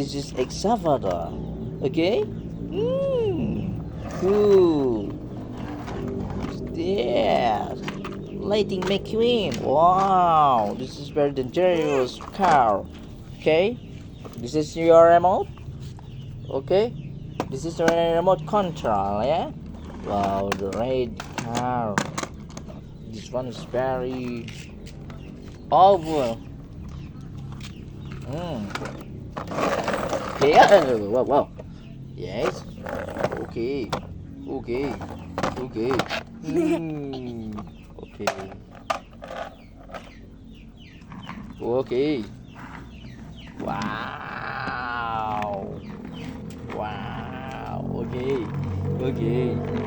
This is excavator. Okay. Cool. Yeah. Lightning McQueen. Wow. This is very dangerous car. Okay. This is your remote. Okay. This is the remote control. Yeah. Wow. The red car. This one is very powerful. Yeah. Wow. Wow. Yes. Okay. Okay. Okay. Okay. Okay. Wow. Wow. Okay. Okay.